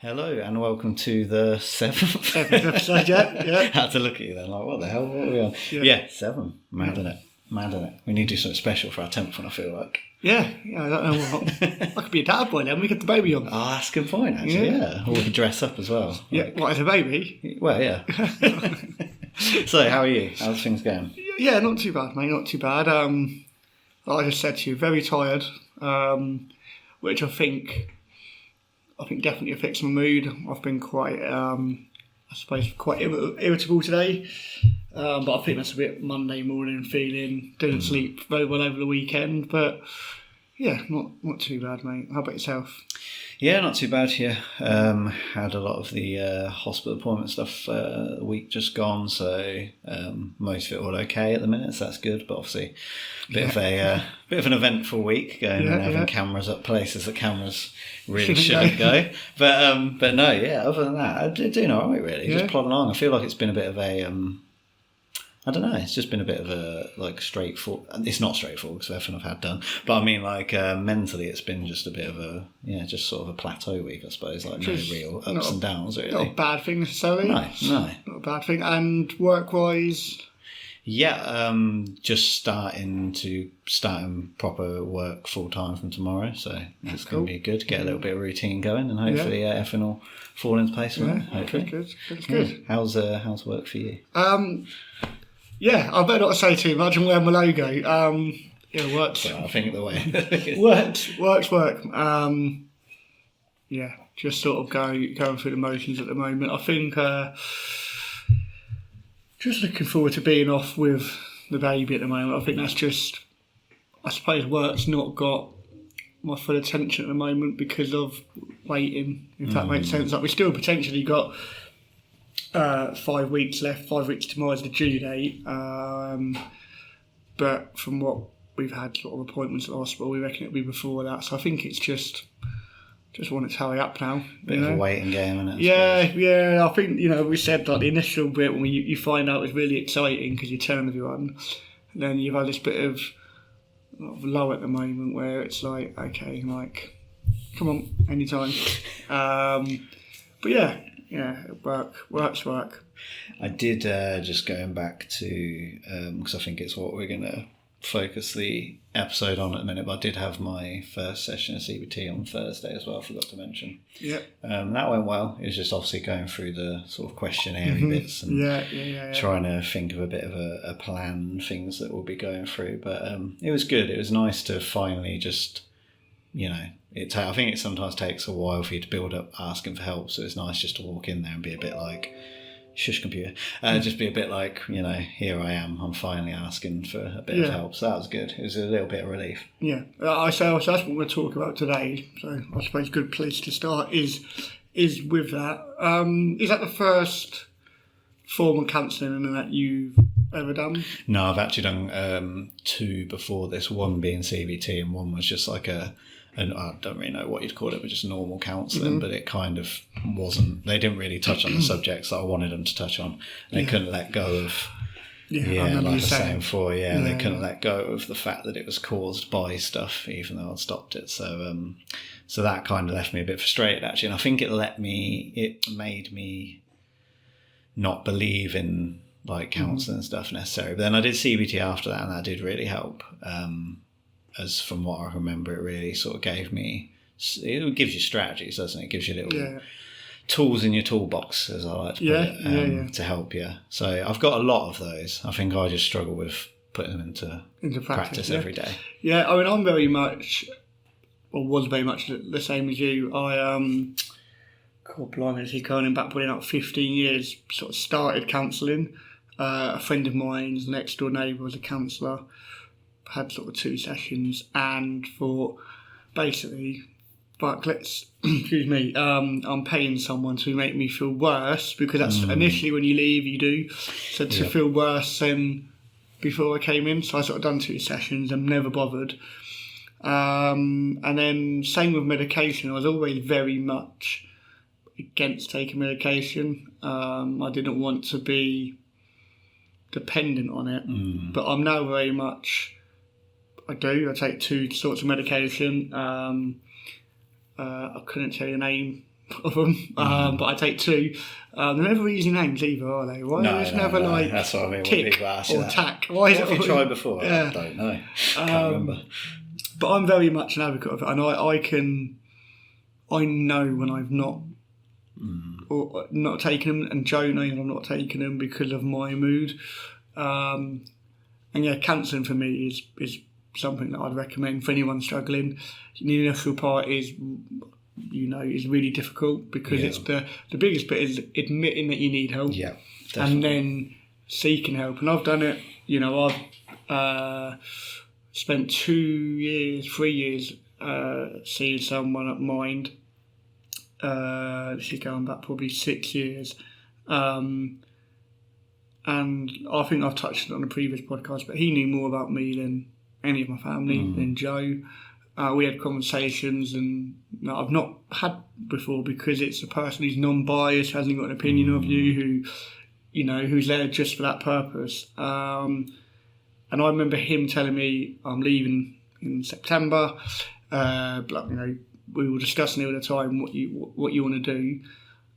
Hello and welcome to the seventh episode, yeah. I had to look at you then, like, what the hell, what are we on? Yeah, 7. Mad in it. We need to do something special for our 10th one, I feel like. Yeah, I don't know what. I could be a dad boy then, we get the baby on. Oh, that's a good point, actually, yeah. Or we could dress up as well. Yeah, what, as a baby? Well, yeah. So, how are you? How's things going? Yeah, not too bad, mate, not too bad. Like I just said to you, very tired, which I think definitely affects my mood. I've been quite, quite irritable today. But I think that's a bit Monday morning feeling. Didn't sleep very well over the weekend, but yeah, not too bad, mate. How about yourself? Yeah, not too bad here. Had a lot of the hospital appointment stuff the week just gone, so most of it all okay at the minute, so that's good. But obviously, a bit of an eventful week going and having cameras up places that cameras really shouldn't go. But no, yeah. Other than that, I'm doing all right really. Just plodding along. I feel like it's been a bit of a I don't know, it's just been a bit of a, straightforward... It's not straightforward, because everything I've had done. But I mean, mentally, it's been just a bit of a, just sort of a plateau week, I suppose. Like, no real ups and downs, really. Not a bad thing, necessarily. No. Not a bad thing. And work-wise? Yeah, just starting proper work full-time from tomorrow. So it's going to be good. Get a little bit of routine going, and hopefully everything will fall into place from there, hopefully. Good. How's work for you? Yeah, I better not say too much. I'm wearing my logo. Works. So I think the way works. Just sort of going through the motions at the moment. I think just looking forward to being off with the baby at the moment. I think that's just, I suppose work's not got my full attention at the moment because of waiting, if that makes sense. Like, we still potentially got 5 weeks left. 5 weeks tomorrow is the due date. But from what we've had sort of appointments at the hospital, we reckon it'll be before that. So I think it's just want it to hurry up now. Bit of a waiting game, isn't it? Yeah. I think, we said like the initial bit when you find out is really exciting because you're telling everyone. And then you've had this bit of low at the moment where it's like, okay, like, come on, anytime. But yeah, work's work. I did, just going back to, because I think it's what we're going to focus the episode on at the minute, but I did have my first session of CBT on Thursday as well, I forgot to mention. Yeah. That went well. It was just obviously going through the sort of questionnaire bits and trying to think of a bit of a plan, things that we'll be going through. But it was good. It was nice to finally just, I think it sometimes takes a while for you to build up asking for help, so it's nice just to walk in there and be a bit like, shush computer, just be a bit like, here I am, I'm finally asking for a bit of help, so that was good. It was a little bit of relief. Yeah, so that's what we're going to talk about today, so I suppose a good place to start is with that. Is that the first form of counselling that you've ever done? No, I've actually done 2 before this, one being CBT and one was just like and I don't really know what you'd call it, but just normal counselling, but it kind of wasn't, they didn't really touch on the subjects that I wanted them to touch on. They couldn't let go of, like I was saying before, they couldn't let go of the fact that it was caused by stuff, even though I'd stopped it. So so that kind of left me a bit frustrated, actually, and I think it made me not believe in like counselling and stuff necessarily. But then I did CBT after that, and that did really help. As from what I remember, it really sort of gave me, it gives you strategies, doesn't it? It gives you little tools in your toolbox, as I like to put it, to help you. So I've got a lot of those. I think I just struggle with putting them into practice every day. Yeah, I mean, I'm very much, or was very much the same as you. God blimey, is going back probably about 15 years, sort of started counselling. A friend of mine's next door neighbour was a counsellor. Had sort of 2 sessions and thought, basically, but let's, I'm paying someone to make me feel worse, because that's initially when you leave, you do. So to feel worse than before I came in. So I sort of done 2 sessions and never bothered. And then same with medication. I was always very much against taking medication. I didn't want to be dependent on it, but I'm now very much, I take 2 sorts of medication. I couldn't tell you the name of them, but I take 2. They're never easy names either, are they? Why No, is it never like that's what I mean. tick When people ask or that. tack? Why is What it? have you tried before? Yeah. I don't know. Can't remember. But I'm very much an advocate of it, and I know when I've not or not taken them, and Joe knows I'm not taking them because of my mood. And yeah, counselling for me is something that I'd recommend for anyone struggling. The initial part is really difficult because it's the biggest bit is admitting that you need help. Yeah, definitely. And then seeking help. And I've done it. I've spent 3 years seeing someone at Mind. This is going back probably 6 years. And I think I've touched it on a previous podcast, but he knew more about me than any of my family, than Joe. We had conversations and I've not had before because it's a person who's non-biased, hasn't got an opinion of you, who's there just for that purpose. And I remember him telling me, I'm leaving in September. We were discussing it all the time, what you want to do.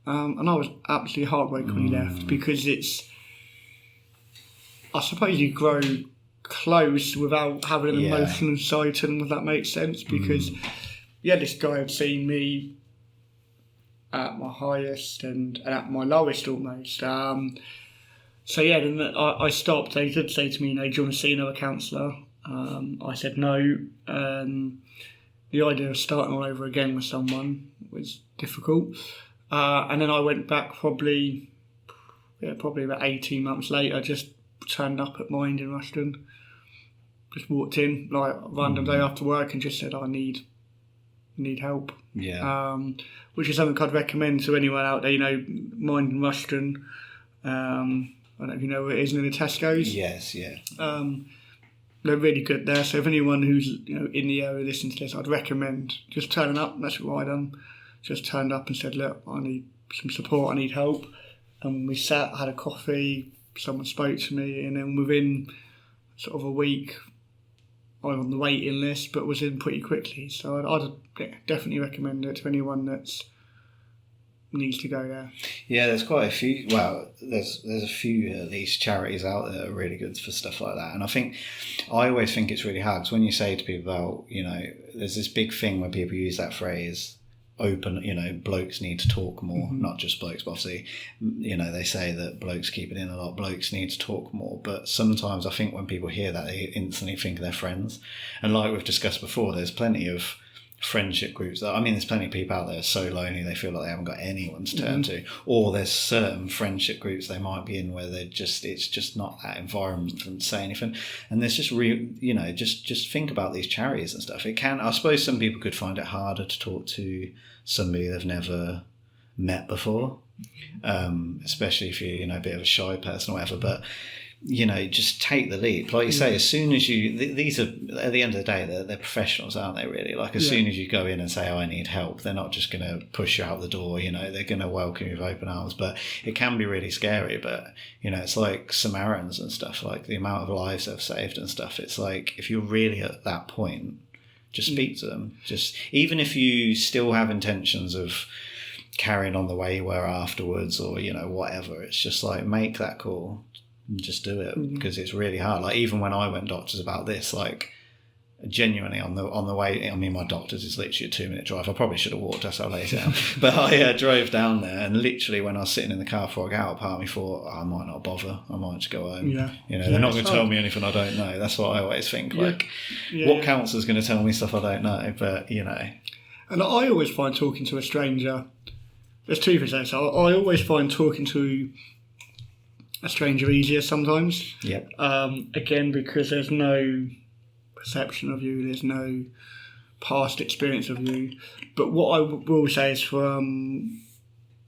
And I was absolutely heartbroken when he left because I suppose you grow close without having an emotional side to them, if that makes sense. Because this guy had seen me at my highest and at my lowest almost. Then I stopped. They did say to me, do you want to see another counsellor? I said no. The idea of starting all over again with someone was difficult. And then I went back probably about 18 months later, just turned up at Mind in Rushden. Just walked in like a random day after work and just said, I need help. Yeah. Which is something I'd recommend to anyone out there, Mind in Rushden. I don't know if you know where it is, near the Tesco's. Yes, yeah. They're really good there. So if anyone who's in the area listening to this, I'd recommend just turning up. That's what I done. Just turned up and said, look, I need some support, I need help. And we sat, had a coffee, someone spoke to me, and then within sort of a week, I was on the waiting list, but was in pretty quickly. So I'd definitely recommend it to anyone that's needs to go there. Yeah, there's quite a few. Well, there's a few of these charities out there that are really good for stuff like that. And I always think it's really hard because when you say to people about, there's this big thing where people use that phrase, open, blokes need to talk more, not just blokes, but obviously, they say that blokes keep it in a lot, blokes need to talk more. But sometimes I think when people hear that, they instantly think of their friends. And like we've discussed before, there's plenty of friendship groups there's plenty of people out there so lonely they feel like they haven't got anyone to turn to, or there's certain friendship groups they might be in where it's just not that environment for them to say anything. And there's just just think about these charities and stuff. I suppose some people could find it harder to talk to somebody they've never met before, especially if you're a bit of a shy person or whatever, but just take the leap. Like you say, as soon as these are, at the end of the day, they're professionals, aren't they, really? Like, as soon as you go in and say, I need help, they're not just going to push you out the door, they're going to welcome you with open arms. But it can be really scary. But, it's like Samaritans and stuff, like the amount of lives they've saved and stuff. It's like, if you're really at that point, just speak to them. Just, even if you still have intentions of carrying on the way you were afterwards or, whatever, it's just like, make that call. Just do it, because it's really hard. Like, even when I went doctors about this, like, genuinely on the way, my doctor's is literally a 2-minute drive. I probably should have walked, that's how lazy I am. But I drove down there, and literally when I was sitting in the car before I got out, part of me thought, I might not bother, I might just go home. They're not going to tell me anything I don't know. That's what I always think. What counsellor's going to tell me stuff I don't know? But And I always find talking to a stranger, there's two things there. So I always find talking to a stranger easier sometimes. Yep. Again, because there's no perception of you, there's no past experience of you. But what I will say is,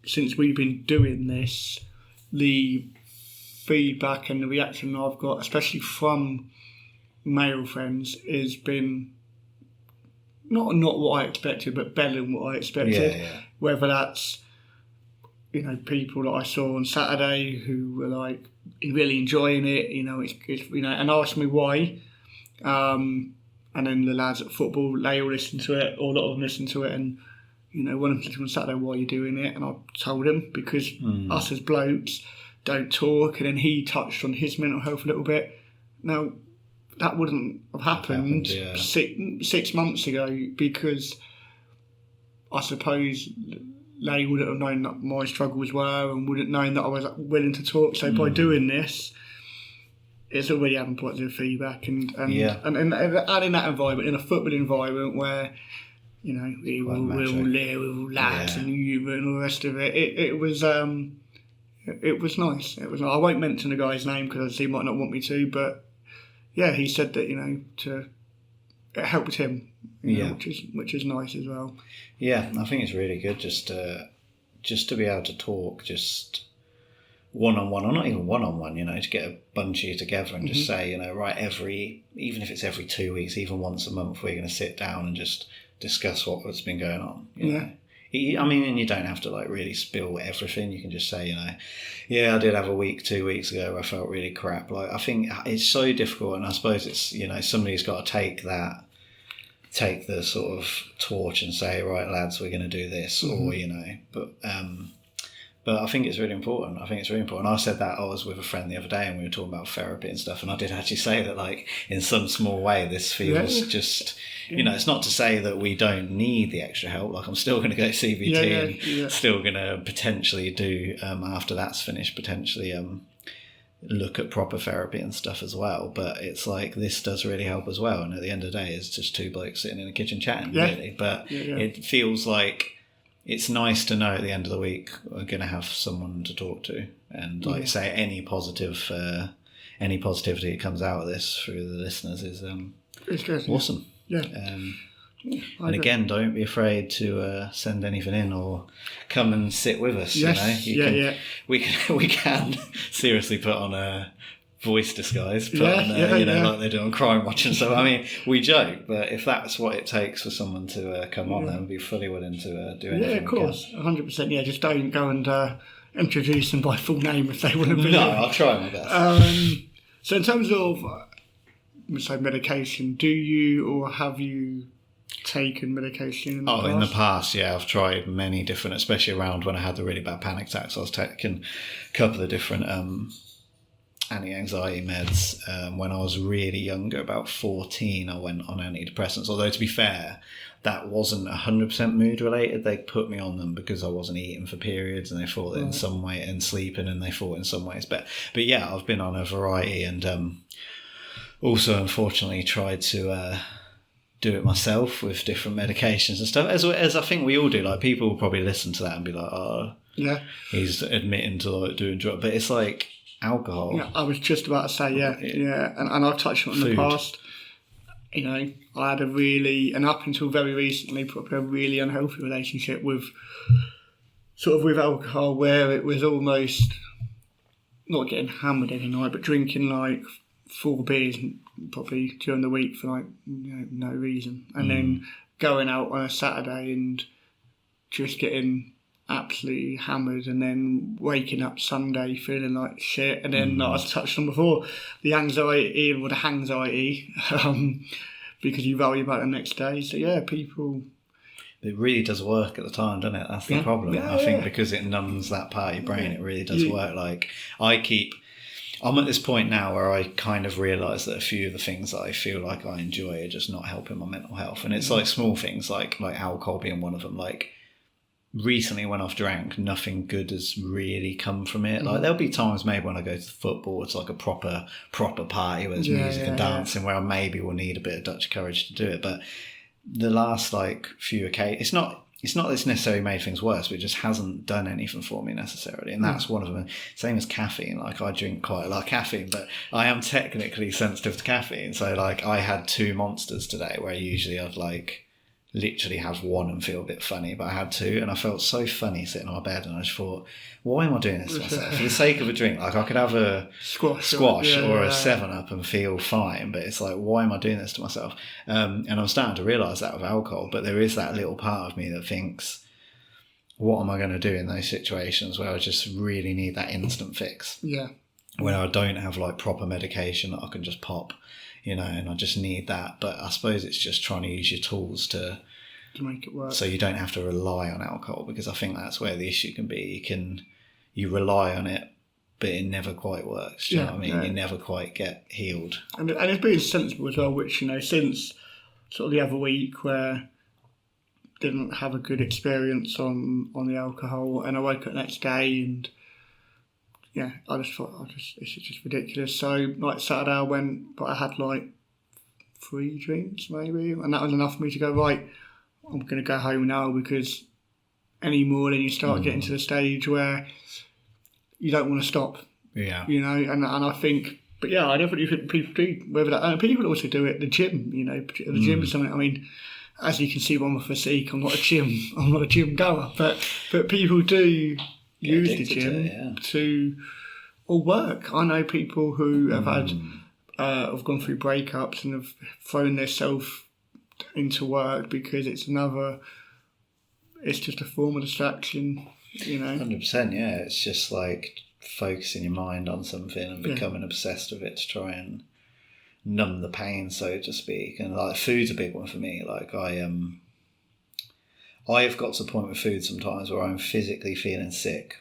since we've been doing this, the feedback and the reaction I've got, especially from male friends, has been not what I expected, but better than what I expected. Yeah. Whether that's people that I saw on Saturday who were like really enjoying it, it's and asked me why. And then the lads at football, they all listen to it, or a lot of them listen to it, and one of them said to me on Saturday, why are you doing it? And I told him, because us as blokes don't talk. And then he touched on his mental health a little bit. Now, that wouldn't have happened 6 months ago, because I suppose they wouldn't have known that my struggles were and wouldn't known that I was willing to talk. So by doing this, it's already having positive feedback. And in that environment, in a football environment where, we're all there with all lads and you and all the rest of it, it was nice. It was. I won't mention the guy's name because he might not want me to, but yeah, he said that it helped him, which is nice as well. Yeah, I think it's really good just to be able to talk, just one-on-one, or not even one-on-one, to get a bunch of you together and just say, right, even if it's every 2 weeks, even once a month, we're going to sit down and just discuss what's been going on. You know? I mean, and you don't have to really spill everything. You can just say, I did have a week 2 weeks ago where I felt really crap. I think it's so difficult, and I suppose it's, somebody's got to take the sort of torch and say, right, lads, we're going to do this, or but I think it's really important. I said that I was with a friend the other day and we were talking about therapy and stuff, and I did actually say that, in some small way, this feels just, it's not to say that we don't need the extra help. I'm still going to go to CBT and still going to potentially do, after that's finished, potentially look at proper therapy and stuff as well. But it's this does really help as well. And at the end of the day, it's just two blokes sitting in a kitchen chatting, really. But it feels like it's nice to know at the end of the week we're going to have someone to talk to, and say any positivity that comes out of this through the listeners is it's good, awesome. Yeah. And again, don't be afraid to send anything in or come and sit with us. Yes. We can seriously put on a voice disguise, like they do on Crime Watch and stuff. I mean, we joke, but if that's what it takes for someone to come on, then we'd be fully willing to do anything. Yeah, of course, 100%. Yeah, just don't go and introduce them by full name if they want to be. No, I'll try my best. So in terms of medication, do you or have you taken medication in the past? In the past, yeah, I've tried many different, especially around when I had the really bad panic attacks. I was taking a couple of different anti-anxiety meds. When I was really younger, about 14, I went on antidepressants. Although, to be fair, that wasn't 100% mood related. They put me on them because I wasn't eating for periods, and they thought in some way, and sleeping, and they thought in some ways. But yeah, I've been on a variety, and also unfortunately tried to do it myself with different medications and stuff, as I think we all do. People will probably listen to that and be like, oh, yeah, he's admitting to doing drugs, but it's alcohol. Yeah, I was just about to say, and I've touched on it in the past. I had and up until very recently, probably a really unhealthy relationship with alcohol, where it was almost not getting hammered every night, but drinking 4 beers probably during the week for no reason, and then going out on a Saturday and just getting absolutely hammered, and then waking up Sunday feeling like shit, and then like I touched on before, the anxiety or the hangxiety, because you worry about the next day. So yeah, people. It really does work at the time, doesn't it? That's the problem. I think because it numbs that part of your brain, it really does work. I'm at this point now where I kind of realise that a few of the things that I feel like I enjoy are just not helping my mental health, and it's small things like alcohol being one of them. Recently when I've drank, nothing good has really come from it. There'll be times maybe when I go to football, it's a proper party where there's music and dancing, where I maybe will need a bit of Dutch courage to do it. But the last few occasions, it's not that it's necessarily made things worse, but it just hasn't done anything for me necessarily. And that's one of them. Same as caffeine. I drink quite a lot of caffeine, but I am technically sensitive to caffeine. So I had 2 monsters today, where usually I'd literally have one and feel a bit funny, but I had 2 and I felt so funny sitting on my bed, and I just thought, why am I doing this to myself? For the sake of a drink, I could have a squash or a 7-Up and feel fine, but it's why am I doing this to myself? And I'm starting to realise that with alcohol, but there is that little part of me that thinks, what am I going to do in those situations where I just really need that instant fix? Yeah. When I don't have proper medication that I can just pop, and I just need that. But I suppose it's just trying to use your tools to to make it work. So you don't have to rely on alcohol, because I think that's where the issue can be. You rely on it, but it never quite works. Do you know what I mean? You never quite get healed. And it's being sensible as well, which, since sort of the other week where didn't have a good experience on the alcohol, and I woke up the next day and I just thought, this is just ridiculous. So like Saturday I went, but I had like 3 drinks maybe, and that was enough for me to go, right, I'm going to go home now, because any more then you start getting to the stage where you don't want to stop. Yeah. And I think, but I definitely think people do, whether that, and people also do it at the gym, the gym is something, I mean, as you can see by my physique, I'm not a gym goer, but people do use the gym to or work. I know people who have have gone through breakups and have thrown themselves into work because it's just a form of distraction, 100%, yeah. It's just like focusing your mind on something and becoming obsessed with it to try and numb the pain, so to speak. And like food's a big one for me. Like I've got to the point with food sometimes where I'm physically feeling sick,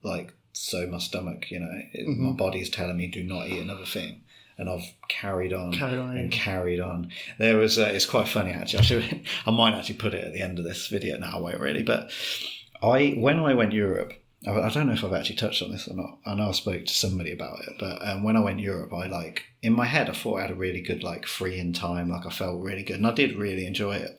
like so my stomach, my body's telling me do not eat another thing, and I've carried on. There was it's quite funny actually. I might actually put it at the end of this video. No, I won't really. But when I went Europe, I don't know if I've actually touched on this or not. I know I spoke to somebody about it, but when I went Europe, I in my head I thought I had a really good freeing time. Like I felt really good, and I did really enjoy it.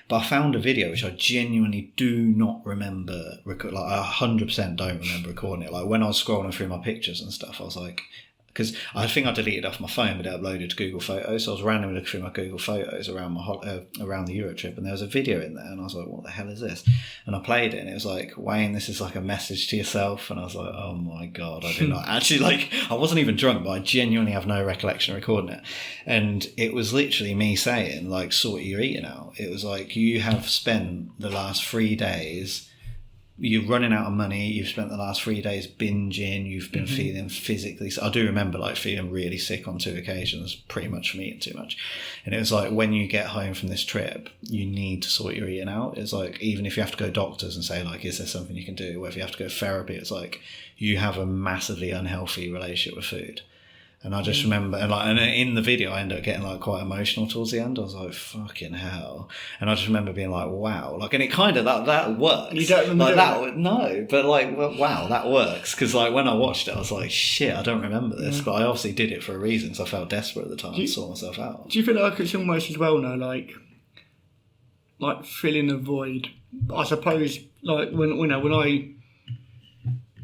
But I found a video which I genuinely do not remember, I 100% don't remember recording it. Like when I was scrolling through my pictures and stuff, I was like, because I think I deleted it off my phone, but it uploaded to Google Photos. So I was randomly looking through my Google Photos around around the Euro trip, and there was a video in there, and I was like, what the hell is this? And I played it, and it was like, Wayne, this is like a message to yourself. And I was like, oh my God, I did not actually, I wasn't even drunk, but I genuinely have no recollection of recording it. And it was literally me saying, sort your eating out. It was like, you have spent the last 3 days, you're running out of money, you've spent the last 3 days binging, you've been feeling physically, I do remember feeling really sick on 2 occasions, pretty much from eating too much. And it was like, when you get home from this trip, you need to sort your eating out. It's like, even if you have to go to doctors and say is there something you can do, whether you have to go to therapy, it's like you have a massively unhealthy relationship with food. And I just remember, and in the video, I ended up getting quite emotional towards the end. I was like, fucking hell. And I just remember being like, wow. And it kind of, that works. You don't remember that? No, but wow, that works. Because when I watched it, I was like, shit, I don't remember this. But I obviously did it for a reason, because I felt desperate at the time and saw myself out. Do you feel like it's almost as well now, filling a void? I suppose, when I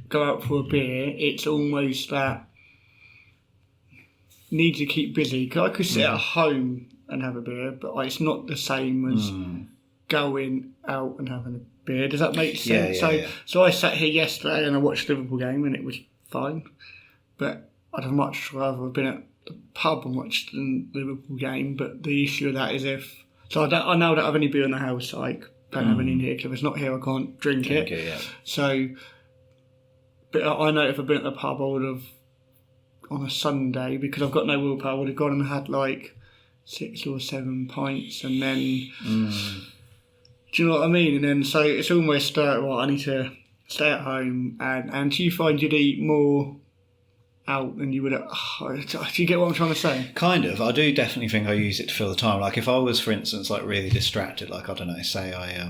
go out for a beer, it's almost that need to keep busy, because I could sit at home and have a beer, but it's not the same as going out and having a beer. Does that make sense? So I sat here yesterday and I watched the Liverpool game and it was fine, but I'd have much rather have been at the pub and watched the Liverpool game. But the issue of that is I now don't have any beer in the house. I don't have any in here, because if it's not here I can't drink it. Yeah. So, but I know if I'd been at the pub I would have, on a Sunday, because I've got no willpower, I would have gone and had 6 or 7 pints, and then do you know what I mean? And then so it's almost I need to stay at home. And do you find you'd eat more out than you would do you get what I'm trying to say? Kind of. I do definitely think I use it to fill the time. If I was, for instance, really distracted, I don't know, say I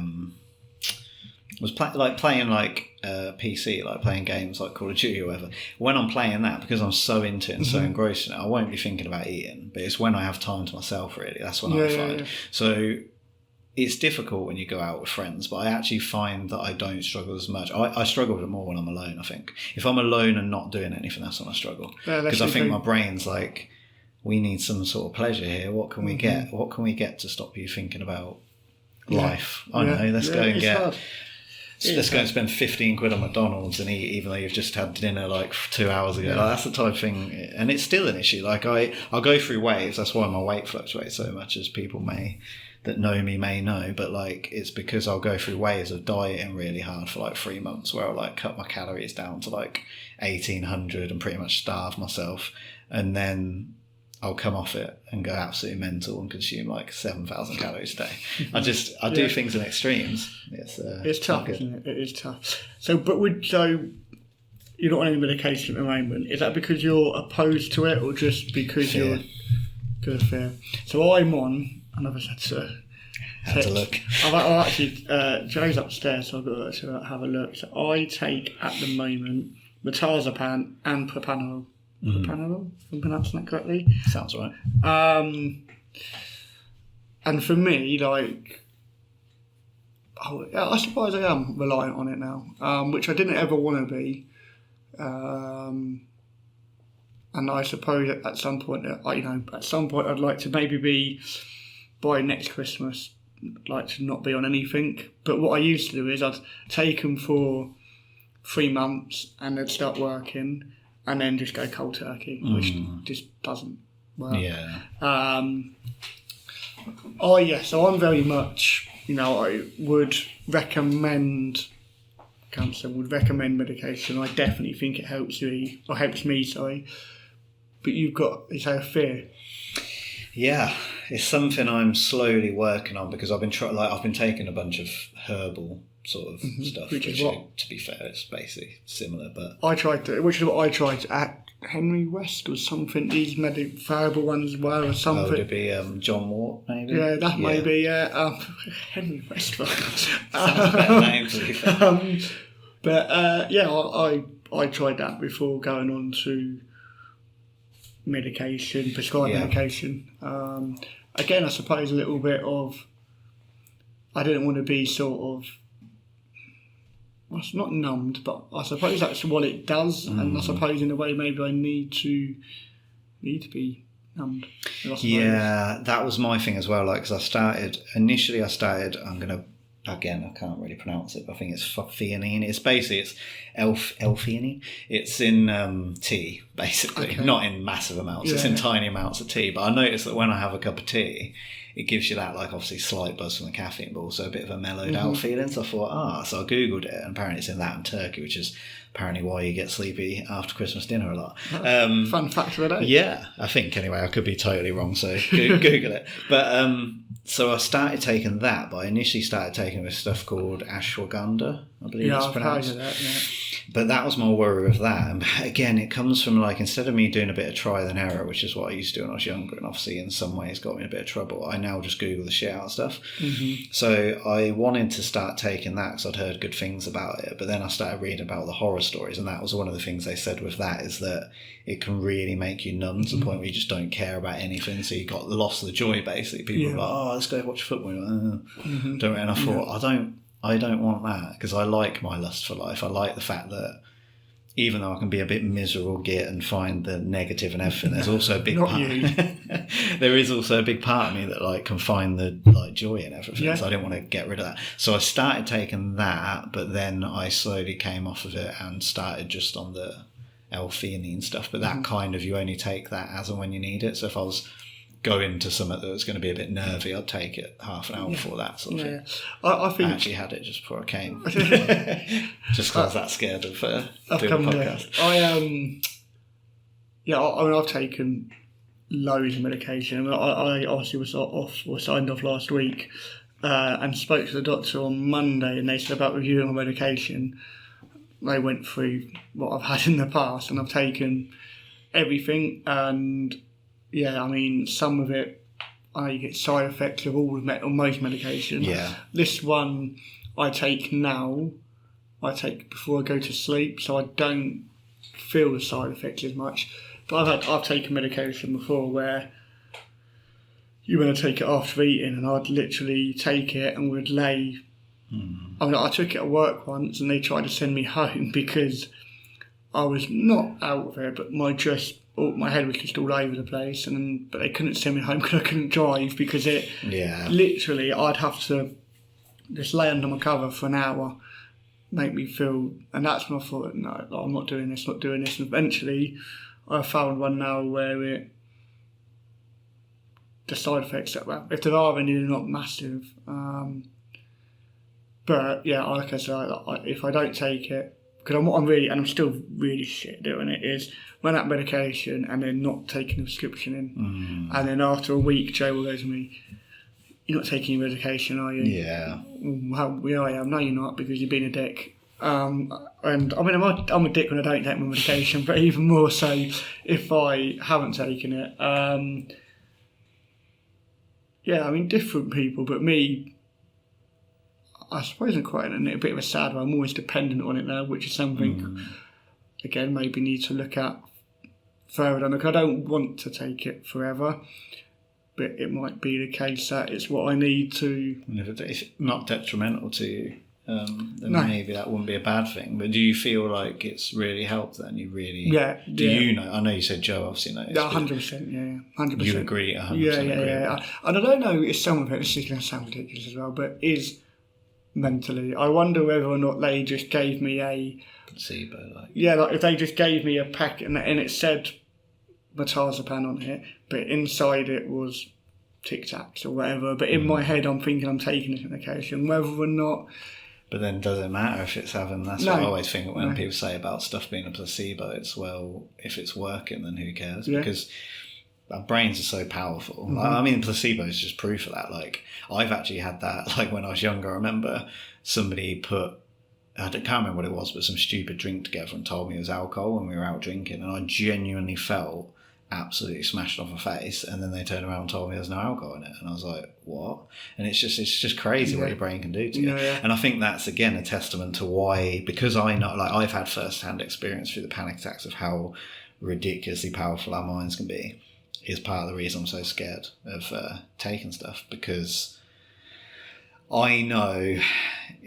was playing PC, playing games like Call of Duty or whatever. When I'm playing that, because I'm so into it and so engrossed in it, I won't be thinking about eating. But it's when I have time to myself, really. That's when I find. Yeah. So it's difficult when you go out with friends, but I actually find that I don't struggle as much. I struggle with it more when I'm alone, I think. If I'm alone and not doing anything, that's when I struggle. Because I think my brain's we need some sort of pleasure here. What can we get? What can we get to stop you thinking about life? I know, let's go and get... Hard. Let's go and spend 15 quid on McDonald's and eat, even though you've just had dinner 2 hours ago. That's the type of thing, and it's still an issue. I'll go through waves. That's why my weight fluctuates so much, as people that know me may know. But it's because I'll go through waves of dieting really hard for 3 months, where I'll cut my calories down to 1,800 and pretty much starve myself, and then I'll come off it and go absolutely mental and consume like 7,000 calories a day. I do things in extremes. It's tough, isn't it? It is tough. So you're not on any medication at the moment. Is that because you're opposed to it, or just because you're good fear? So I'm on. I never said so. Had to look. I've actually Joe's upstairs, so I've got to have a look. So I take at the moment mirtazapine and propranolol. Propranolol, if I'm pronouncing that correctly. Sounds right. And for me, like, I suppose I am reliant on it now, which I didn't ever want to be. And I suppose at some point, I'd like to maybe be, by next Christmas, I'd like to not be on anything. But what I used to do is I'd take them for 3 months and then start working and then just go cold turkey, which just doesn't work. Yeah. So I'm very much, I would recommend medication. I definitely think it helps me, but you've got, a fear. Yeah, it's something I'm slowly working on, because I've been taking a bunch of herbal sort of stuff, which is what, to be fair, it's basically similar. But which is what I tried at Henry West or something. These herbal ones were, or something. would it be John Watt, maybe? Yeah, that may be. Henry West. Sounds a better name, to be fair. But I tried that before going on to prescribed medication. Again, I suppose a little bit of, I didn't want to be sort of, well, it's not numbed, but I suppose that's what it does, and I suppose in a way maybe I need to be numbed. Yeah, that was my thing as well. Like, because I started, again, I can't really pronounce it, but I think it's theanine. It's L-theanine. It's in tea, basically. Okay. Not in massive amounts. Yeah. It's in tiny amounts of tea. But I noticed that when I have a cup of tea, it gives you that, like, obviously slight buzz from the caffeine, but also a bit of a mellowed out feeling. So I thought, so I Googled it, and apparently it's in that and turkey, which is apparently why you get sleepy after Christmas dinner a lot. Fun fact of the day. Yeah, I think, anyway. I could be totally wrong, so Google it. But so I started taking that, but I initially started taking this stuff called ashwagandha, I believe it's pronounced. I've heard of that, yeah. But that was my worry with that. And again, it comes from, like, instead of me doing a bit of trial and error, which is what I used to do when I was younger, and obviously in some ways got me in a bit of trouble, I now just Google the shit out of stuff. So I wanted to start taking that because I'd heard good things about it, but then I started reading about the horror stories, and that was one of the things they said with that, is that it can really make you numb to the point where you just don't care about anything, so you got the loss of the joy, basically. People are like, let's go watch football. And I thought, I don't want that, because I like my lust for life. I like the fact that even though I can be a bit miserable, git, and find the negative and everything, there's also a big there is also a big part of me that, like, can find the, like, joy in everything. Yeah. So I didn't want to get rid of that. So I started taking that, but then I slowly came off of it and started just on the L-theanine stuff. But that kind of, you only take that as and when you need it. So if I was going to something that was going to be a bit nervy, I'd take it half an hour before that sort of thing. I think I actually had it just before I came. Just because I was that scared of doing a podcast. I've taken loads of medication. I obviously was signed off last week and spoke to the doctor on Monday, and they said about reviewing my medication. They went through what I've had in the past, and I've taken everything, and some of it, I get side effects of most medication. Yeah. This one I take now, before I go to sleep, so I don't feel the side effects as much. But I've taken medication before where you want to take it after eating, and I'd literally take it and would lay. I took it at work once, and they tried to send me home because I was not out of it, but my head was just all over the place, but they couldn't send me home because I couldn't drive, because literally I'd have to just lay under my cover for an hour, make me feel, and that's when I thought, no, I'm not doing this. And eventually I found one now where the side effects, if there are any, they're not massive. But yeah, like I said, if I don't take it because I'm still really shit doing it, is run out medication and then not taking the prescription in. And then after a week, Joe will go to me, "You're not taking your medication, are you?" Yeah. "Well, yeah, I am." "No, you're not, because you've been a dick." And I mean, I'm a dick when I don't take my medication, but even more so if I haven't taken it. Yeah, I mean, different people, but me, I suppose I'm quite in a bit of a sad one. I'm always dependent on it now, which is something, again, maybe need to look at further down. Look, I don't want to take it forever, but it might be the case that it's what I need to... And if it's not detrimental to you, then No. maybe that wouldn't be a bad thing. But do you feel like it's really helped then? You really... Yeah. Do you know? I know you said Joe obviously knows. Yeah, 100%, yeah. 100%. You agree 100% Yeah. agree with that. And I don't know if some of it, this is going to sound ridiculous as well, but is mentally. I wonder whether or not they just gave me a... Placebo, like... Yeah, like if they just gave me a packet and it said Mirtazapine on it, but inside it was Tic Tacs or whatever. But in my head, I'm thinking I'm taking this medication, whether or not... But then does it matter if it's having... That's No. what I always think when No. people say about stuff being a placebo. It's, well, if it's working, then who cares? Yeah. Because our brains are so powerful. Like, I mean, placebo is just proof of that. Like, I've actually had that. Like, when I was younger, I remember somebody put... I can't remember what it was, but some stupid drink together and told me it was alcohol when we were out drinking. And I genuinely felt absolutely smashed off my face. And then they turned around and told me there's no alcohol in it. And I was like, what? And it's just crazy what your brain can do to you. Yeah. And I think that's, again, a testament to why, because I know, like, I've had first-hand experience through the panic attacks of how ridiculously powerful our minds can be, is part of the reason I'm so scared of taking stuff. Because I know,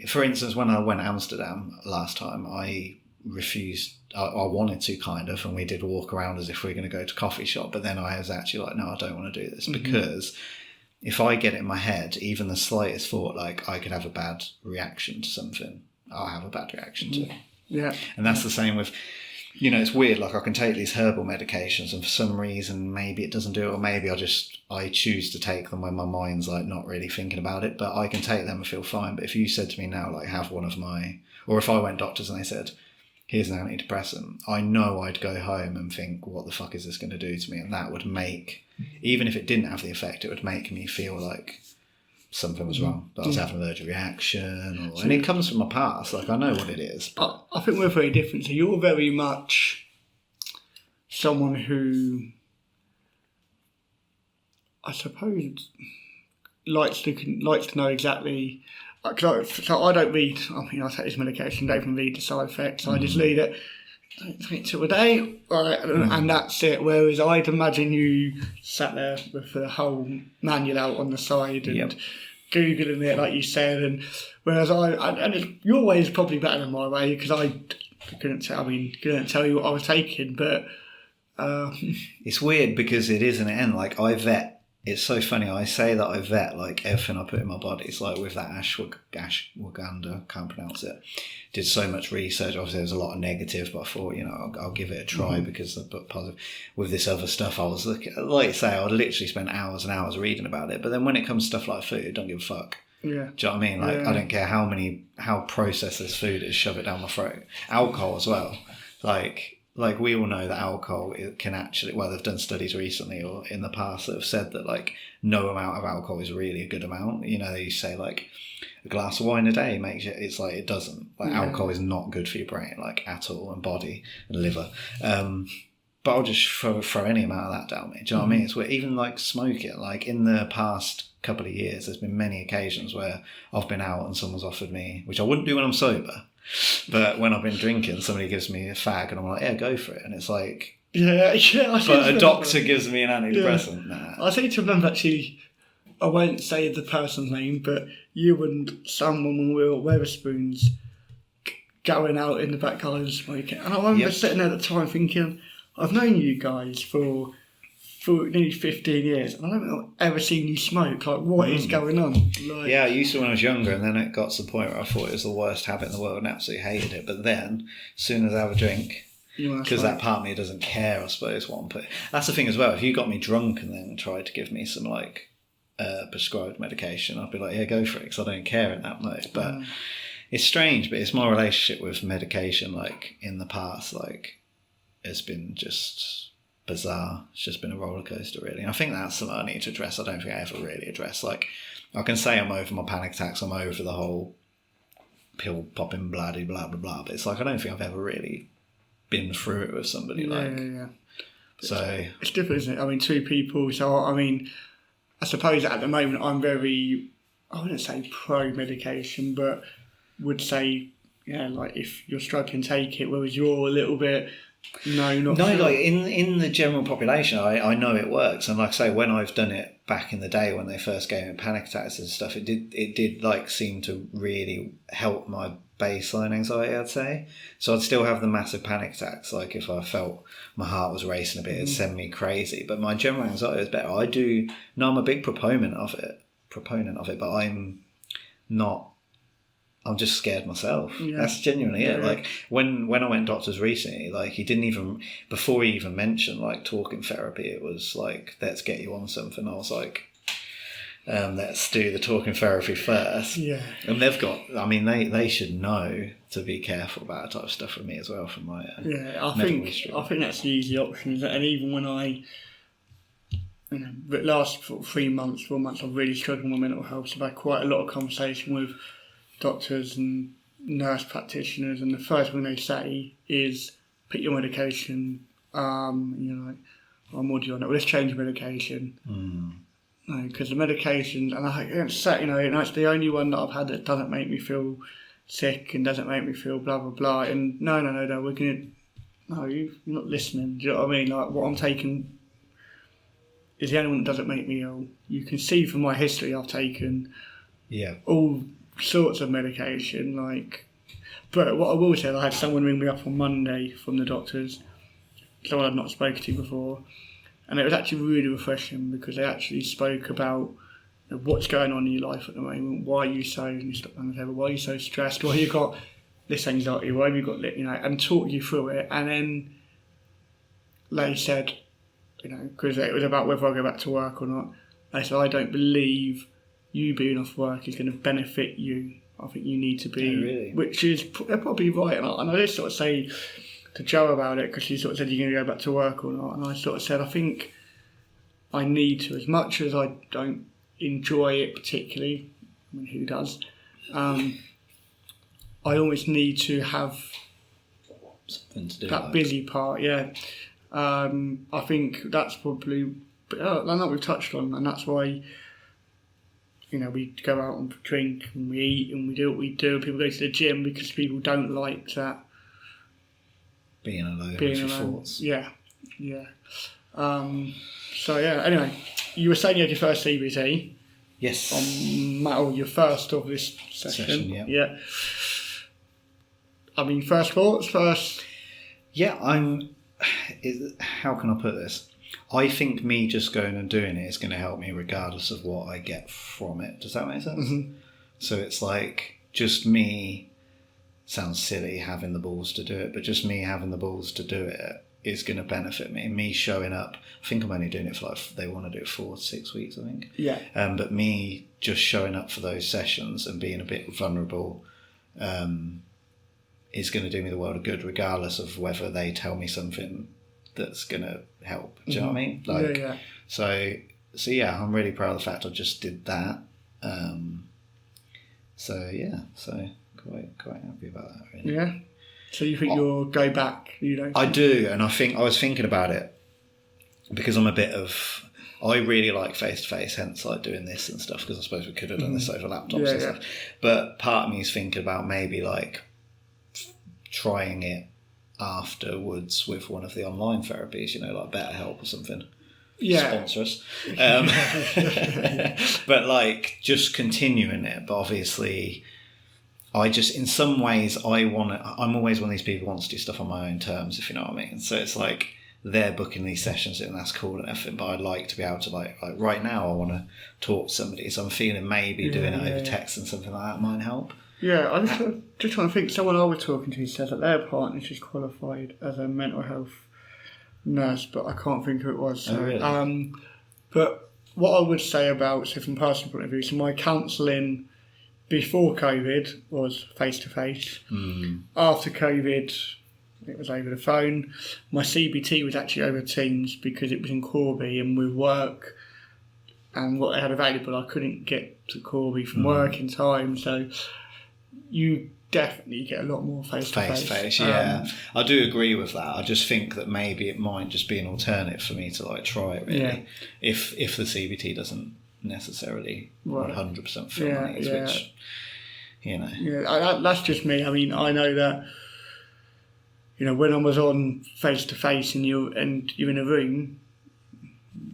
for instance, when I went to Amsterdam last time, I refused. I wanted to, kind of, and we did walk around as if we were going to go to a coffee shop, but then I was actually like, no, I don't want to do this, because if I get it in my head, even the slightest thought, like I could have a bad reaction to something, I'll have a bad reaction to it. Yeah. And that's the same with, you know, it's weird, like I can take these herbal medications and for some reason maybe it doesn't do it, or maybe I choose to take them when my mind's like not really thinking about it, but I can take them and feel fine. But if you said to me now, like, have one of my, or if I went doctors and they said, here's an antidepressant, I know I'd go home and think, what the fuck is this going to do to me? And that would make, even if it didn't have the effect, it would make me feel like something was wrong, that I was having an allergic reaction, and it comes from my past, like I know what it is. But I think we're very different. So you're very much someone who, I suppose, likes to know exactly. So I don't read. I mean, I take this medication, don't even read the side effects. I just read it. Don't take 2 a day, right, and that's it. Whereas I'd imagine you sat there with the whole manual out on the side and Googling it, like you said. And whereas your way is probably better than my way, because I couldn't tell you what I was taking. But it's weird because it is in the end, like I vet. It's so funny, I say that I vet like everything I put in my body. It's like with that ashwagandha, can't pronounce it, did so much research. Obviously there's a lot of negative, but I thought, you know, I'll give it a try because I put positive. With this other stuff, I was looking, like I say, I would literally spend hours and hours reading about it. But then when it comes to stuff like food, don't give a fuck. Yeah. Do you know what I mean? Like, I don't care how processed this food is, shove it down my throat. Alcohol as well. Like we all know that alcohol can actually, well, they've done studies recently or in the past that have said that like no amount of alcohol is really a good amount. You know, they say like a glass of wine a day makes it, it's like it doesn't. Like alcohol is not good for your brain, like at all, and body and liver. But I'll just throw any amount of that down me. Do you know what I mean? It's where even like smoking, like in the past couple of years, there's been many occasions where I've been out and someone's offered me, which I wouldn't do when I'm sober. But when I've been drinking, somebody gives me a fag and I'm like, yeah, go for it. And it's like, but a doctor gives me an antidepressant. Nah. I seem to remember actually, I won't say the person's name, but you and someone when we were at Wetherspoons going out in the back garden smoking. And I remember sitting there at the time thinking, I've known you guys for nearly 15 years, and I don't think I've ever seen you smoke. Like, what is going on? Like, yeah, I used to when I was younger, and then it got to the point where I thought it was the worst habit in the world and absolutely hated it. But then, as soon as I have a drink, because that part of me doesn't care, I suppose, what I'm putting. That's the thing as well. If you got me drunk and then tried to give me some, like, prescribed medication, I'd be like, yeah, go for it, because I don't care in that mode. But it's strange, but it's my relationship with medication, like, in the past, like, it's been just bizarre. It's just been a roller coaster, really. And I think that's something I need to address. I don't think I ever really address. Like, I can say I'm over my panic attacks, I'm over the whole pill popping, blah, blah, blah, blah, but it's like, I don't think I've ever really been through it with somebody. Yeah. So it's different, isn't it? I mean, two people. So I mean, I suppose at the moment I'm very, I wouldn't say pro medication, but would say, yeah, like if you're struggling, take it. Whereas you're a little bit, no, not no, sure. like in the general population, I know it works, and like I say, when I've done it back in the day when they first gave me panic attacks and stuff, it did like seem to really help my baseline anxiety, I'd say. So I'd still have the massive panic attacks, like if I felt my heart was racing a bit, it'd send me crazy. But my general anxiety was better. I'm a big proponent of it, but I'm not. I'm just scared myself. Yeah. That's genuinely it. Like when I went to doctors recently, like before he even mentioned like talking therapy, it was like, let's get you on something. I was like, let's do the talking therapy first. Yeah. And they've got, I mean, they should know to be careful about that type of stuff with me as well from my I think that's the easy option, isn't it? And even when the last 4 months, I've really struggled with mental health. So I've had quite a lot of conversation with doctors and nurse practitioners, and the first thing they say is pick your medication. You're like, I'm already on it. Well, let's change your medication. Because the medications, and I can't say, it's the only one that I've had that doesn't make me feel sick and doesn't make me feel blah blah blah. And no, you're not listening. Do you know what I mean? Like, what I'm taking is the only one that doesn't make me ill. You can see from my history, I've taken all sorts of medication, but what I will say, I had someone ring me up on Monday from the doctors, someone I'd not spoken to before, and it was actually really refreshing because they actually spoke about what's going on in your life at the moment, why are you so stressed, why you got this anxiety, why have you got, and talk you through it. And then they said, because it was about whether I go back to work or not, they said, I don't believe you being off work is going to benefit you. I think you need to be, which is, they're probably right. And I did sort of say to Jo about it, because she sort of said, you're going to go back to work or not? And I sort of said, I think I need to, as much as I don't enjoy it particularly, I mean, who does? I always need to have something to do that busy part, I think that's probably, I know we've touched on, and that's why, we go out and drink and we eat and we do what we do. People go to the gym because people don't like that. Being alone with your thoughts. Yeah. Anyway, you were saying you had your first CBT. Yes. On your first of this session. Yeah. I mean, first thoughts, first. Yeah, how can I put this? I think me just going and doing it is going to help me regardless of what I get from it. Does that make sense? Mm-hmm. So it's like just me, sounds silly having the balls to do it, but just me having the balls to do it is going to benefit me. Me showing up, I think I'm only doing it for they want to do it 4 to 6 weeks, I think. Yeah. But me just showing up for those sessions and being a bit vulnerable is going to do me the world of good, regardless of whether they tell me something that's going to help. Do you know what I mean? So yeah, I'm really proud of the fact I just did that. So quite happy about that, really. Yeah. So you think you'll go back? I do, and I was thinking about it because I'm a bit of. I really like face-to-face, hence like doing this and stuff, because I suppose we could have done this over laptops and stuff. But part of me is thinking about maybe like trying it afterwards with one of the online therapies, like BetterHelp or something. Yeah. Sponsor us. But like just continuing it. But obviously I just, in some ways, I'm always one of these people who wants to do stuff on my own terms, if you know what I mean. So it's like they're booking these sessions and that's cool and everything, but I'd like to be able to like right now I want to talk to somebody. So I'm feeling maybe doing it over text and something like that might help. Yeah, I was just trying to think. Someone I was talking to said that their partner is qualified as a mental health nurse, but I can't think who it was. So, really? But what I would say about, so from personal point of view, so my counselling before COVID was face-to-face. After COVID, it was over the phone. My CBT was actually over Teams because it was in Corby, and with work and what I had available, I couldn't get to Corby from work in time. So you definitely get a lot more face-to-face. Face-to-face, yeah. I do agree with that. I just think that maybe it might just be an alternative for me to like try it, really. Yeah. If the CBT doesn't necessarily 100% fill my needs, which, you know. Yeah, that's just me. I mean, I know that, you know, when I was on face-to-face and you're in a room,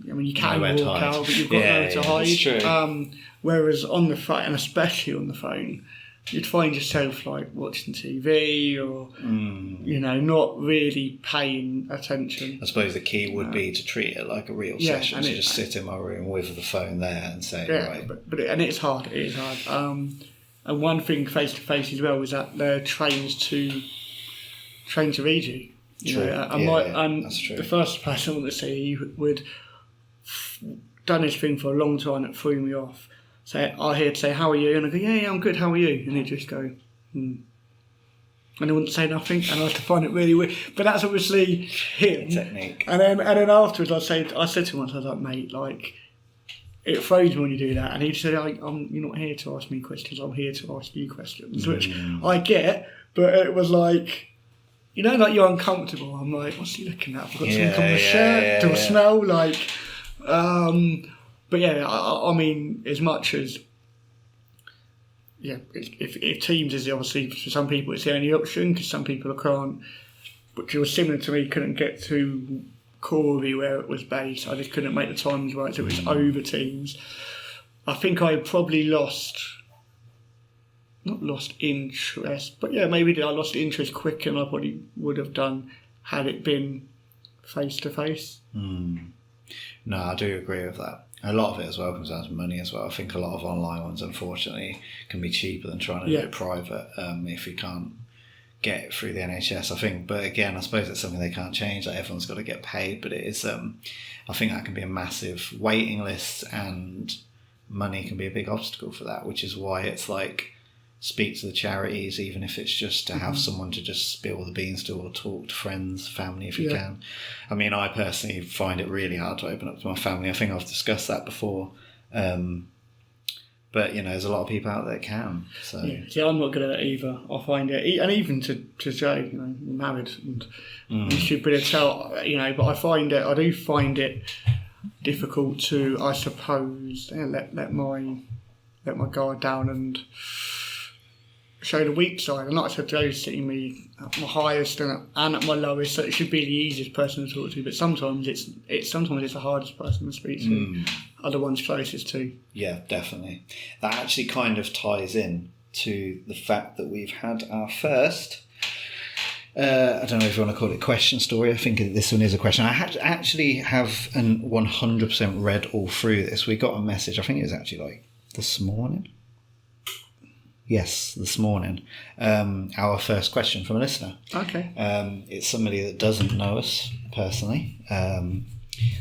I mean, you can walk out, but you've got nowhere to hide. That's true. Whereas on the phone, and especially on the phone, you'd find yourself like watching TV or, you know, not really paying attention. I suppose the key would be to treat it like a real session. And to just sit in my room with the phone there and say, right. But it's hard. It is hard. And one thing face to face as well is that they're trained to read you. True. And that's true. the first person I want to see would done this thing for a long time that threw me off. I hear to say, how are you? And I go, yeah, I'm good, how are you? And he'd just go, And he wouldn't say nothing, and I used to find it really weird. But that's obviously him. Technique. And then afterwards I said to him once, I was like, mate, like, it throws me when you do that. And he said, you're not here to ask me questions, I'm here to ask you questions, which I get, but it was like, you know, like you're uncomfortable. I'm like, what's he looking at? I've got something on my shirt, do I smell? Like, but yeah, I mean, as much as, if Teams is obviously, for some people it's the only option, because some people can't, but it was similar to me, couldn't get to Corby where it was based. I just couldn't make the times right, so it was over Teams. I think I probably not lost interest, but yeah, maybe I lost interest quicker than I probably would have done had it been face-to-face. No, I do agree with that. A lot of it as well comes down to money as well. I think a lot of online ones, unfortunately, can be cheaper than trying to do it private if you can't get it through the NHS, I think. But again, I suppose it's something they can't change. Like, everyone's got to get paid, but it is. I think that can be a massive waiting list, and money can be a big obstacle for that, which is why it's like, speak to the charities, even if it's just to have someone to just spill the beans to, or talk to friends, family if you can. I mean, I personally find it really hard to open up to my family. I think I've discussed that before. But, you know, there's a lot of people out there that can. So. Yeah. See, I'm not good at it either. I find it, and even to Joe, you know, we're married, and you should be able to tell, you know, but I do find it difficult to, I suppose, let my guard down and show the weak side. And like I said, Joe's sitting me at my highest and at my lowest, so it should be the easiest person to talk to. But sometimes it's the hardest person to speak to. Are the ones closest to. Yeah, definitely. That actually kind of ties in to the fact that we've had our first. I don't know if you want to call it question story. I think this one is a question. I actually have 100% read all through this. We got a message. I think it was actually like this morning. Yes, this morning. Our first question from a listener. Okay. It's somebody that doesn't know us personally.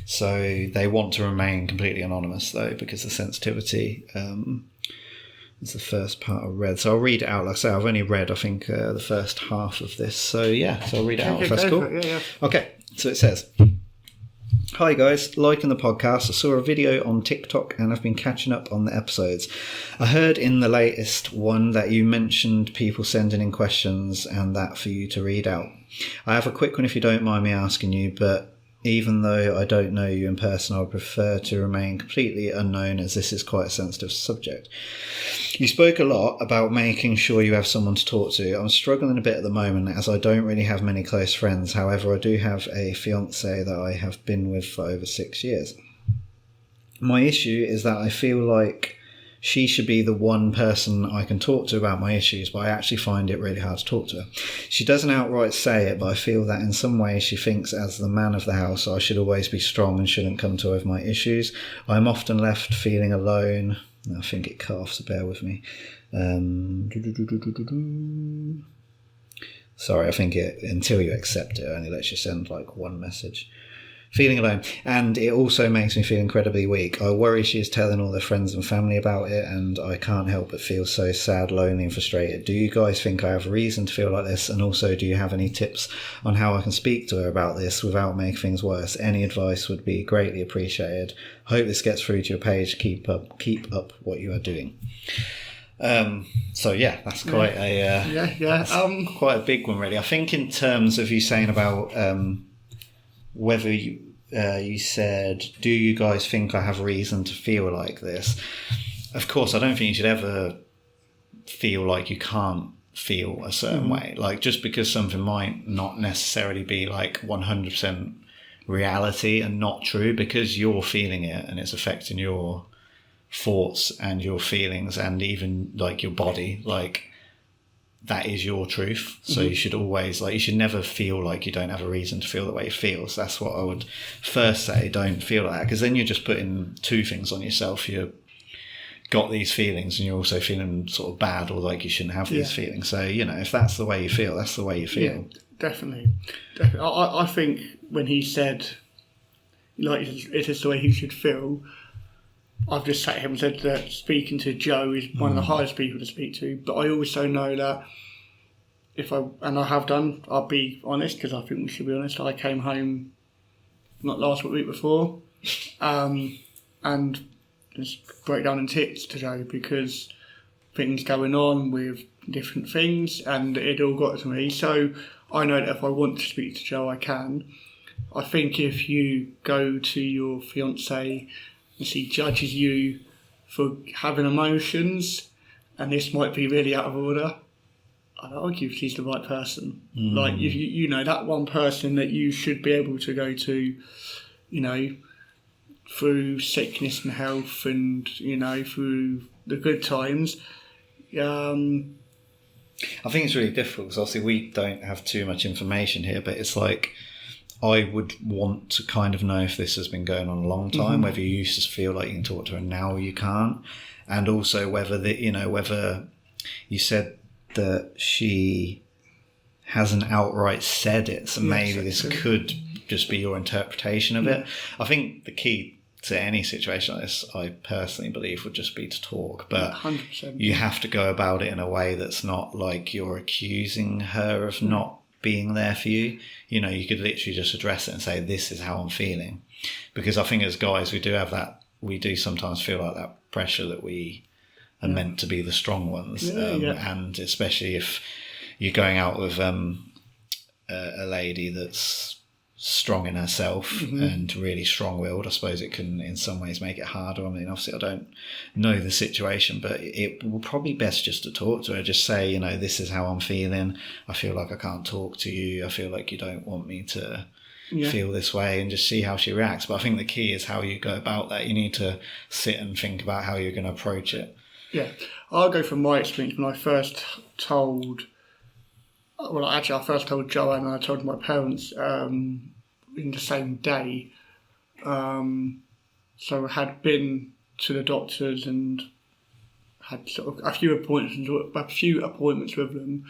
So they want to remain completely anonymous, though, because the sensitivity is the first part I read. So I'll read it out. Like I say, I've only read, I think, the first half of this. So yeah, so I'll read it out if that's cool. Yeah. Okay, so it says... Hi guys, liking the podcast. I saw a video on TikTok and I've been catching up on the episodes. I heard in the latest one that you mentioned people sending in questions and that for you to read out. I have a quick one if you don't mind me asking you, but even though I don't know you in person, I would prefer to remain completely unknown as this is quite a sensitive subject. You spoke a lot about making sure you have someone to talk to. I'm struggling a bit at the moment as I don't really have many close friends. However, I do have a fiancée that I have been with for over 6 years. My issue is that I feel like she should be the one person I can talk to about my issues, but I actually find it really hard to talk to her. She doesn't outright say it, but I feel that in some ways she thinks as the man of the house I should always be strong and shouldn't come to her with my issues. I'm often left feeling alone. I think it cut off, so bear with me. Sorry, I think until you accept it only lets you send like one message. feeling alone. And it also makes me feel incredibly weak. I worry she is telling all their friends and family about it, and I can't help but feel so sad, lonely and frustrated. Do you guys think I have reason to feel like this? And also, do you have any tips on how I can speak to her about this without making things worse? Any advice would be greatly appreciated. Hope this gets through to your page. Keep up what you are doing. So yeah, that's quite quite a big one, really. I think in terms of you saying about whether you said, do you guys think I have reason to feel like this? Of course, I don't think you should ever feel like you can't feel a certain way. Like, just because something might not necessarily be like 100% reality and not true, because you're feeling it and it's affecting your thoughts and your feelings and even like your body, like that is your truth. So you should always, like, you should never feel like you don't have a reason to feel the way you feel. So that's what I would first say. Don't feel like that, because then you're just putting two things on yourself. You've got these feelings and you're also feeling sort of bad, or like you shouldn't have these feelings. So, you know, if that's the way you feel, that's the way you feel. Yeah, definitely. I think when he said, like, it is the way he should feel, I've just sat here and said that speaking to Joe is one of the hardest people to speak to. But I also know that I have done, I'll be honest, because I think we should be honest. I came home not last week before, and just broke down in tits to Joe because things going on with different things, and it all got to me. So I know that if I want to speak to Joe, I can. I think if you go to your fiancé and she judges you for having emotions, and this might be really out of order, I'd argue she's the right person. Like, you know, that one person that you should be able to go to, you know, through sickness and health and, you know, through the good times. I think it's really difficult because obviously we don't have too much information here, but it's like, I would want to kind of know if this has been going on a long time, whether you used to feel like you can talk to her and now you can't, and also whether whether you said that she hasn't outright said it, so maybe this could just be your interpretation of it. I think the key to any situation like this, I personally believe, would just be to talk, but 100%. You have to go about it in a way that's not like you're accusing her of not being there for you. You know, you could literally just address it and say, this is how I'm feeling. Because I think as guys, we do sometimes feel like that pressure that we are meant to be the strong ones. And especially if you're going out with a lady that's strong in herself and really strong-willed, I suppose it can in some ways make it harder. I mean, obviously I don't know the situation, but it will probably best just to talk to her, just say, you know, this is how I'm feeling, I feel like I can't talk to you, I feel like you don't want me to feel this way, and just see how she reacts. But I think the key is how you go about that. You need to sit and think about how you're going to approach it. Yeah, I'll go from my experience. When I first told Joanne, and I told my parents in the same day. So I had been to the doctors and had sort of a few appointments with them,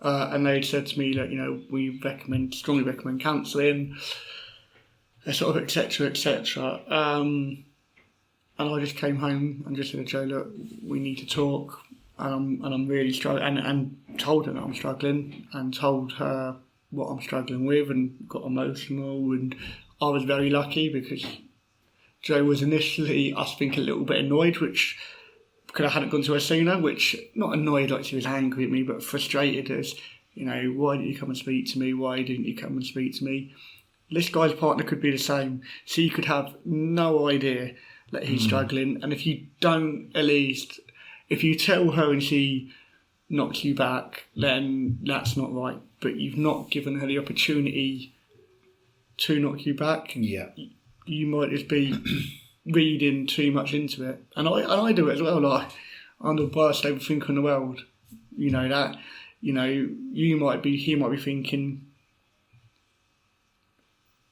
and they'd said to me that, you know, we strongly recommend counselling, sort of etc. And I just came home and just said to Joe, look, we need to talk. And I'm really struggling, and told her that I'm struggling, and told her what I'm struggling with, and got emotional. And I was very lucky because Joe was initially, I think, a little bit annoyed, which, because I hadn't gone to her sooner, which, not annoyed like she was angry at me, but frustrated as, you know, why didn't you come and speak to me? Why didn't you come and speak to me? This guy's partner could be the same. She could have no idea that he's struggling, and if you don't at least... If you tell her and she knocks you back, then that's not right. But you've not given her the opportunity to knock you back. Yeah. You might just be reading too much into it. And I do it as well. Like, I'm the worst overthinker in the world. You know that. You know, he might be thinking,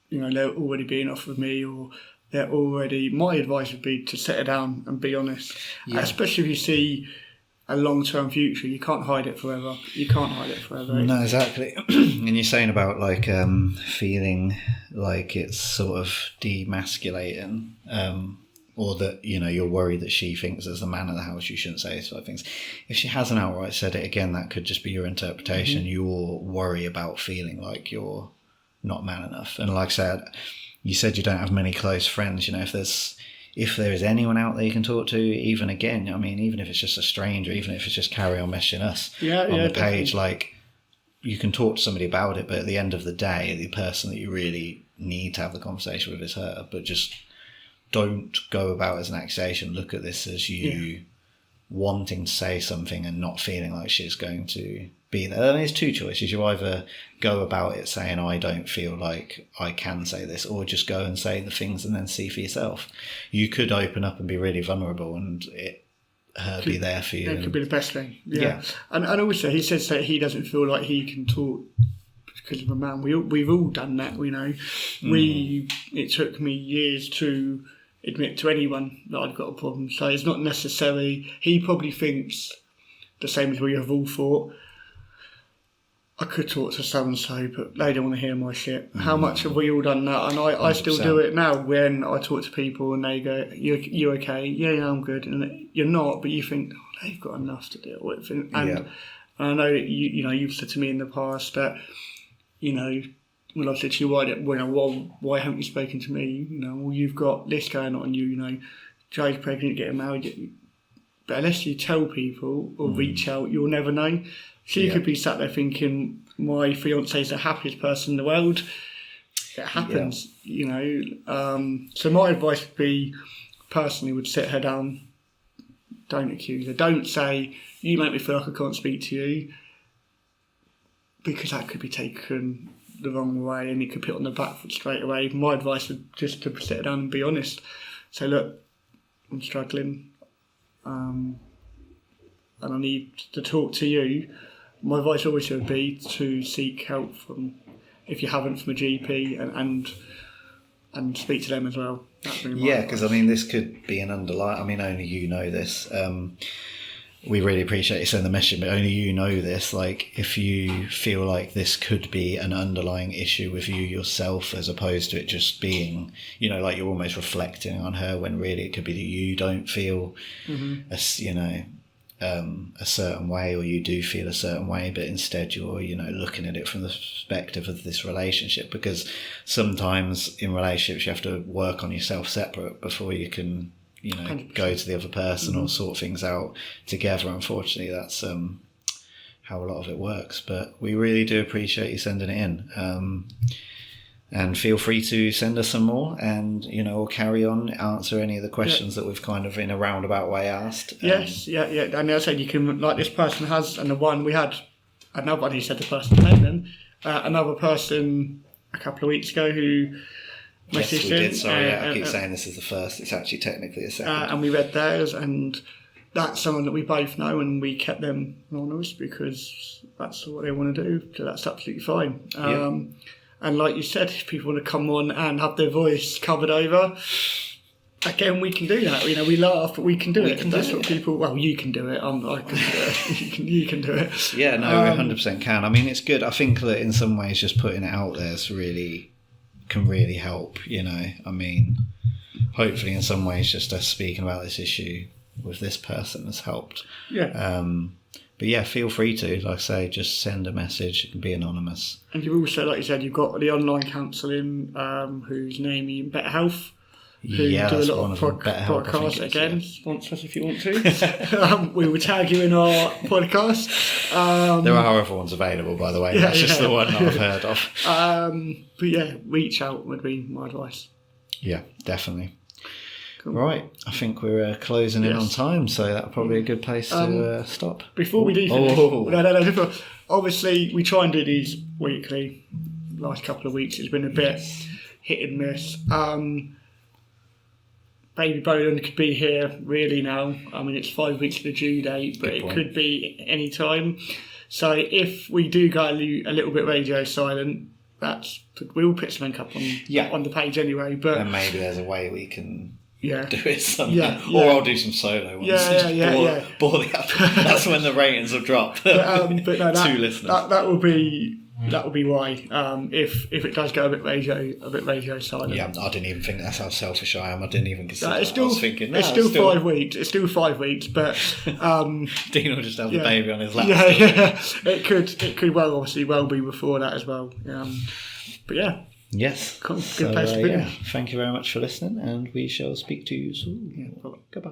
you know, they're already being off with me, or my advice would be to set her down and be honest. Yeah. Especially if you see a long-term future. You can't hide it forever. No, exactly. And you're saying about like feeling like it's sort of demasculating, or that, you know, you're worried that she thinks as the man of the house you shouldn't say sort of things. If she hasn't outright said it, again, that could just be your interpretation. Your worry about feeling like you're not man enough. And like I said, you said you don't have many close friends. You know, if there is anyone out there you can talk to, even again, I mean, even if it's just a stranger, even if it's just carry on messaging us on the page, like, you can talk to somebody about it, but at the end of the day, the person that you really need to have the conversation with is her. But just don't go about as an accusation. Look at this as you wanting to say something and not feeling like she's going to be there. I mean, there's two choices. You either go about it saying, I don't feel like I can say this, or just go and say the things and then see for yourself. You could open up and be really vulnerable and her be there for you. It could be the best thing. Yeah. And also he says that he doesn't feel like he can talk because of a man. We've all done that, you know. It took me years to admit to anyone that I'd got a problem. So it's not necessarily, he probably thinks the same as we have all thought. I could talk to so-and-so, but they don't want to hear my shit. How much have we all done that? And I still do it now when I talk to people and they go, you okay? Yeah, I'm good. And you're not, but you think, oh, they've got enough to deal with. And I know that you've said to me in the past that, you know, when I've said to you, why haven't you spoken to me? You know, well, you've got this going on. You know, Joe's pregnant, getting married. But unless you tell people or reach out, you'll never know. She could be sat there thinking, my fiance's the happiest person in the world. It happens, you know. So my advice would be, personally, would sit her down. Don't accuse her. Don't say, you make me feel like I can't speak to you. Because that could be taken the wrong way and it could put on the back foot straight away. My advice would just to sit her down and be honest. Say, look, I'm struggling. And I need to talk to you. My advice always would be to seek help from, if you haven't, from a GP and speak to them as well. Yeah, because I mean, this could be an underlying. I mean, only you know this. We really appreciate you sending the message, but only you know this. Like, if you feel like this could be an underlying issue with you yourself, as opposed to it just being, you know, like you're almost reflecting on her, when really it could be that you don't feel, a certain way, or you do feel a certain way, but instead you're, you know, looking at it from the perspective of this relationship. Because sometimes in relationships you have to work on yourself separate before you can, you know, 100%. Go to the other person or sort things out together. Unfortunately, that's how a lot of it works. But we really do appreciate you sending it in. And feel free to send us some more, and, you know, we'll carry on, answer any of the questions that we've kind of in a roundabout way asked. Yes, and I said you can, like this person has, and the one we had, another one who said the person's name then, another person a couple of weeks ago who messaged in. Yes, we did, sorry, I keep saying this is the first, it's actually technically the second. And we read theirs, and that's someone that we both know, and we kept them anonymous because that's what they want to do, so that's absolutely fine. And like you said, if people want to come on and have their voice covered over, again, we can do that. You know, we laugh, but we can do it. That's what people. Well, you can do it. I can do it. You can do it. Yeah, no, we 100% can. I mean, it's good. I think that in some ways, just putting it out there can really help. You know, I mean, hopefully, in some ways, just us speaking about this issue with this person has helped. Yeah. But yeah, feel free to, like I say, just send a message. It can be anonymous. And you've also, like you said, you've got the online counselling, who's Nemo and Better Health, who do a lot of podcasts. Again, sponsor us if you want to. We will tag you in our podcast. There are other ones available, by the way. That's just the one that I've heard of. But yeah, reach out would be my advice. Yeah, definitely. Cool. Right, I think we're closing in on time, so that's probably a good place to stop. Before we do finish, obviously we try and do these weekly. Last couple of weeks it's been a bit hit and miss. Baby Bolan could be here really now. I mean, it's 5 weeks to the due date, but it could be any time. So if we do go a little bit radio silent, we'll put something up on the page anyway. But and maybe there's a way we can do it somehow. Yeah. Or I'll do some solo ones. Yeah. Bore the That's when the ratings will drop. But no, Two listeners. That will be why. If it does go a bit radio silent. Yeah, I didn't even think that's how selfish I am. I didn't even consider. It's still, I was thinking, it's still 5 weeks. It's still 5 weeks, but Dean will just have the baby on his lap. Yeah. It could well be before that as well. But yeah. Yes. Cool. Good place to finish. Thank you very much for listening, and we shall speak to you soon. Yeah, bye-bye. Goodbye.